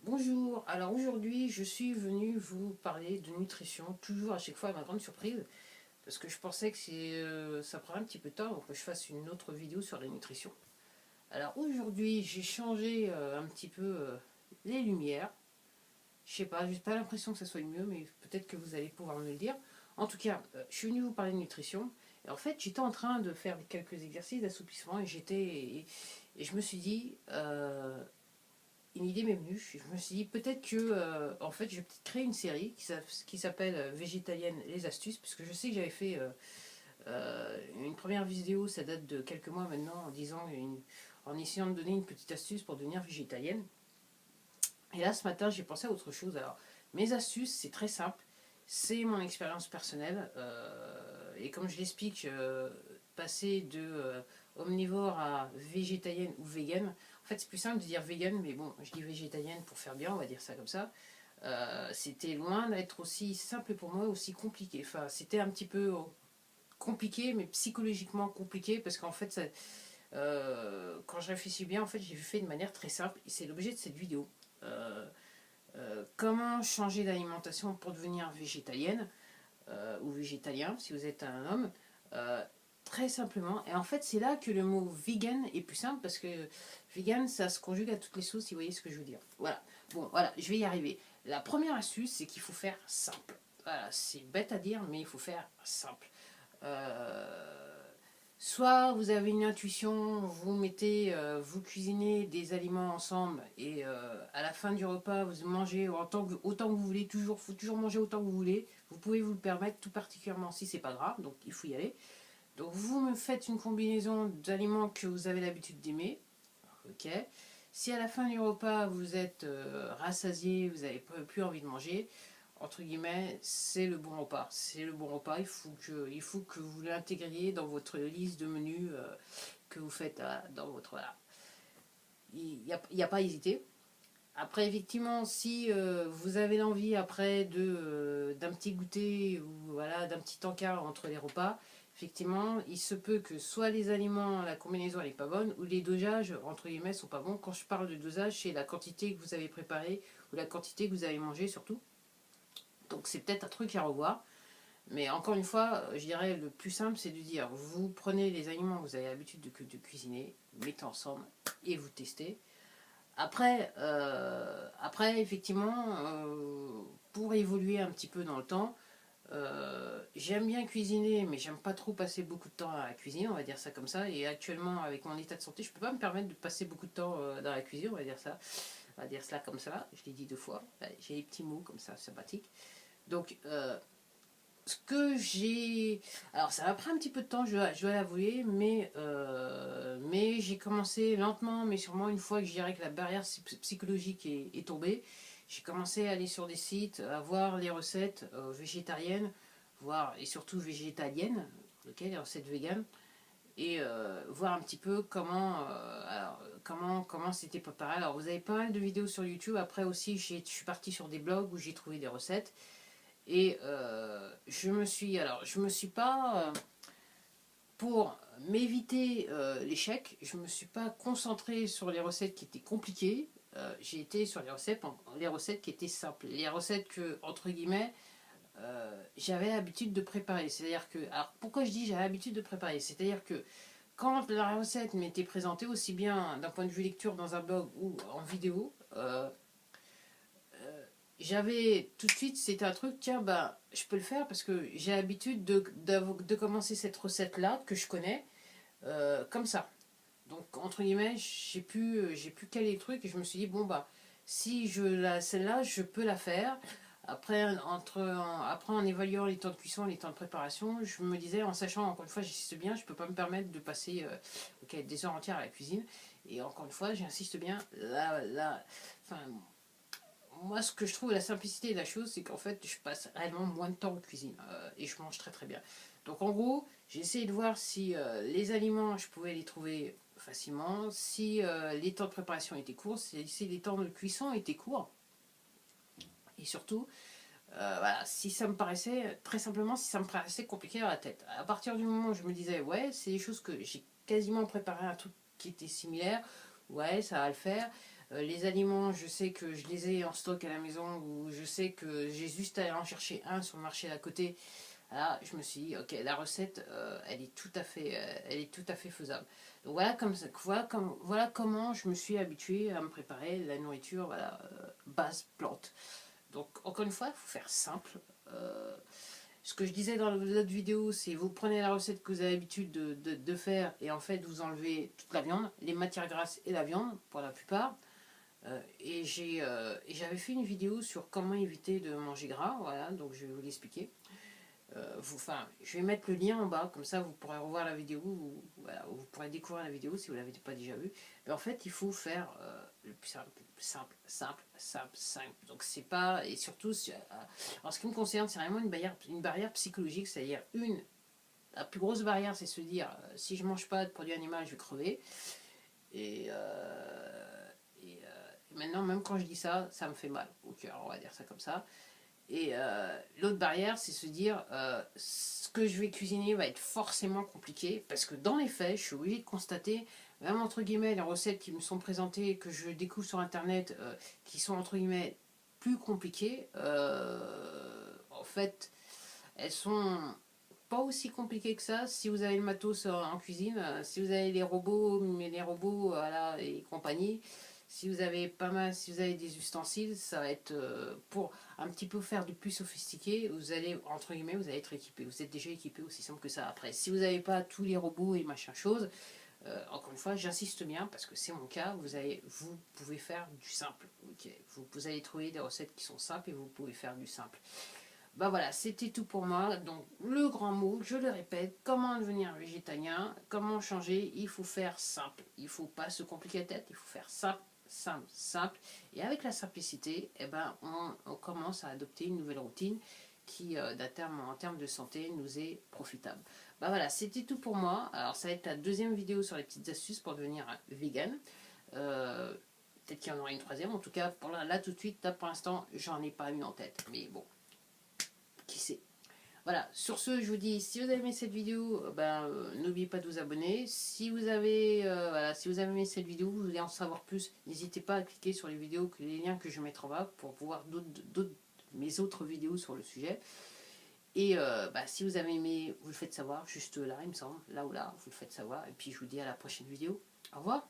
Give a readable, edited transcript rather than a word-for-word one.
Bonjour, alors aujourd'hui je suis venue vous parler de nutrition, toujours à chaque fois à ma grande surprise, parce que je pensais que ça prendrait un petit peu de temps pour que je fasse une autre vidéo sur la nutrition. Alors aujourd'hui j'ai changé un petit peu les lumières, je sais pas, j'ai pas l'impression que ça soit le mieux, mais peut-être que vous allez pouvoir me le dire. En tout cas, je suis venue vous parler de nutrition, et en fait j'étais en train de faire quelques exercices d'assouplissement et je me suis dit, une idée m'est venue. Je me suis dit peut-être que en fait je vais peut-être créer une série qui s'appelle Végétalienne les astuces, puisque je sais que j'avais fait une première vidéo, ça date de quelques mois maintenant, en essayant de donner une petite astuce pour devenir végétalienne. Et là ce matin j'ai pensé à autre chose. Alors mes astuces c'est très simple, c'est mon expérience personnelle et comme je l'explique, passer de omnivore à végétalienne ou vegan. En fait, c'est plus simple de dire vegan, mais bon, je dis végétalienne pour faire bien, on va dire ça comme ça. C'était loin d'être aussi simple pour moi, aussi compliqué. Enfin, c'était un petit peu compliqué, mais psychologiquement compliqué, parce qu'en fait, quand je réfléchis bien, en fait, j'ai fait de manière très simple, et c'est l'objet de cette vidéo. Euh, Comment changer d'alimentation pour devenir végétalienne ou végétalien, si vous êtes un homme, euh, très simplement. Et en fait, c'est là que le mot vegan est plus simple parce que vegan, ça se conjugue à toutes les sauces, si vous voyez ce que je veux dire. Voilà. Bon, voilà, je vais y arriver. La première astuce, c'est qu'il faut faire simple. Voilà, c'est bête à dire, mais il faut faire simple. Euh, Soit vous avez une intuition, vous cuisinez des aliments ensemble et à la fin du repas vous mangez autant que vous voulez, faut toujours manger autant que vous voulez. Vous pouvez vous le permettre, tout particulièrement si c'est pas grave, donc il faut y aller. Donc vous me faites une combinaison d'aliments que vous avez l'habitude d'aimer, ok. Si à la fin du repas vous êtes rassasié, vous n'avez plus envie de manger, entre guillemets, c'est le bon repas. C'est le bon repas, il faut que vous l'intégriez dans votre liste de menus que vous faites dans votre... Voilà. Il n'y a pas à hésiter. Après, effectivement, si vous avez l'envie après d'un petit goûter ou voilà, d'un petit encart entre les repas, effectivement, il se peut que soit les aliments, la combinaison elle est pas bonne, ou les dosages, entre guillemets, sont pas bons. Quand je parle de dosage, c'est la quantité que vous avez préparée ou la quantité que vous avez mangée surtout. Donc c'est peut-être un truc à revoir. Mais encore une fois, je dirais le plus simple, c'est de dire, vous prenez les aliments que vous avez l'habitude de cuisiner, mettez ensemble et vous testez. Après effectivement, pour évoluer un petit peu dans le temps, j'aime bien cuisiner, mais j'aime pas trop passer beaucoup de temps à la cuisine, on va dire ça comme ça. Et actuellement, avec mon état de santé, je peux pas me permettre de passer beaucoup de temps dans la cuisine, on va dire ça. On va dire cela comme ça. Je l'ai dit deux fois. J'ai des petits mots comme ça, sympathiques. Donc, ce que j'ai... Alors, ça va prendre un petit peu de temps, je dois l'avouer, mais j'ai commencé lentement, mais sûrement une fois que je dirais que la barrière psychologique est tombée, j'ai commencé à aller sur des sites, à voir les recettes végétariennes, voir, et surtout végétaliennes, les recettes véganes, et voir un petit peu comment c'était préparé. Alors, vous avez pas mal de vidéos sur YouTube, après aussi, je suis partie sur des blogs où j'ai trouvé des recettes. Et je me suis pas, pour m'éviter l'échec, je me suis pas concentré sur les recettes qui étaient compliquées. J'ai été sur les recettes qui étaient simples, les recettes que, entre guillemets, j'avais l'habitude de préparer. C'est-à-dire que, alors pourquoi je dis j'avais l'habitude de préparer? C'est-à-dire que quand la recette m'était présentée, aussi bien d'un point de vue lecture dans un blog ou en vidéo, j'avais tout de suite, c'était un truc, tiens, bah, je peux le faire parce que j'ai l'habitude de commencer cette recette-là, que je connais, comme ça. Donc, entre guillemets, j'ai pu caler le truc et je me suis dit, bon, bah, si celle-là, je peux la faire. Après, en évaluant les temps de cuisson, les temps de préparation, je me disais, en sachant, encore une fois, j'insiste bien, je peux pas me permettre de passer des heures entières à la cuisine. Et encore une fois, j'insiste bien, enfin, moi, ce que je trouve la simplicité de la chose, c'est qu'en fait, je passe réellement moins de temps en cuisine et je mange très très bien. Donc, en gros, j'ai essayé de voir si les aliments, je pouvais les trouver facilement, si les temps de préparation étaient courts, si les temps de cuisson étaient courts, et surtout, voilà, si ça me paraissait, très simplement, si ça me paraissait compliqué dans la tête. À partir du moment où je me disais, ouais, c'est des choses que j'ai quasiment préparé un truc qui était similaire, ouais, ça va le faire. Les aliments, je sais que je les ai en stock à la maison, ou je sais que j'ai juste à aller en chercher un sur le marché d'à côté. Là, je me suis dit, ok, la recette, elle est tout à fait faisable. Donc voilà, voilà comment je me suis habituée à me préparer la nourriture, voilà, base plante. Donc encore une fois, il faut faire simple. Euh, Ce que je disais dans l'autre vidéo, c'est vous prenez la recette que vous avez l'habitude de faire et en fait vous enlevez toute la viande, les matières grasses et la viande pour la plupart. Et j'avais fait une vidéo sur comment éviter de manger gras, voilà, donc je vais vous l'expliquer. Enfin, je vais mettre le lien en bas, comme ça vous pourrez revoir la vidéo, voilà, vous pourrez découvrir la vidéo si vous ne l'avez pas déjà vue. Mais en fait, il faut faire le plus simple. Donc c'est pas, et surtout, en ce qui me concerne, c'est vraiment une barrière psychologique, c'est-à-dire la plus grosse barrière, c'est se dire, si je mange pas de produits animaux, je vais crever. Et, maintenant, même quand je dis ça, ça me fait mal au cœur, on va dire ça comme ça. Et l'autre barrière, c'est se dire ce que je vais cuisiner va être forcément compliqué parce que dans les faits, je suis obligée de constater, même entre guillemets, les recettes qui me sont présentées, que je découvre sur internet, qui sont entre guillemets plus compliquées, en fait, elles sont pas aussi compliquées que ça si vous avez le matos en cuisine, si vous avez les robots, mais les robots voilà, et compagnie. Si vous avez pas mal, si vous avez des ustensiles, ça va être pour un petit peu faire du plus sophistiqué. Vous allez entre guillemets, vous allez être équipé. Vous êtes déjà équipé, aussi simple que ça. Après, si vous n'avez pas tous les robots et machin chose, encore une fois, j'insiste bien parce que c'est mon cas. Vous pouvez faire du simple. Ok, vous allez trouver des recettes qui sont simples et vous pouvez faire du simple. Bah voilà, c'était tout pour moi. Donc le grand mot, je le répète, comment devenir végétalien, comment changer, il faut faire simple. Il ne faut pas se compliquer la tête, il faut faire simple, simple, simple. Et avec la simplicité, eh ben, on commence à adopter une nouvelle routine qui, en termes de santé, nous est profitable. Bah voilà, c'était tout pour moi. Alors ça va être la deuxième vidéo sur les petites astuces pour devenir vegan. Peut-être qu'il y en aura une troisième. En tout cas, pour là tout de suite, là pour l'instant, j'en ai pas une en tête. Mais bon, qui sait. Voilà, sur ce, je vous dis, si vous avez aimé cette vidéo, n'oubliez pas de vous abonner. Si vous avez aimé cette vidéo, vous voulez en savoir plus, n'hésitez pas à cliquer sur les liens que je mettrai en bas pour voir mes autres vidéos sur le sujet. Et si vous avez aimé, vous le faites savoir, juste là, il me semble, là ou là, vous le faites savoir. Et puis je vous dis à la prochaine vidéo. Au revoir.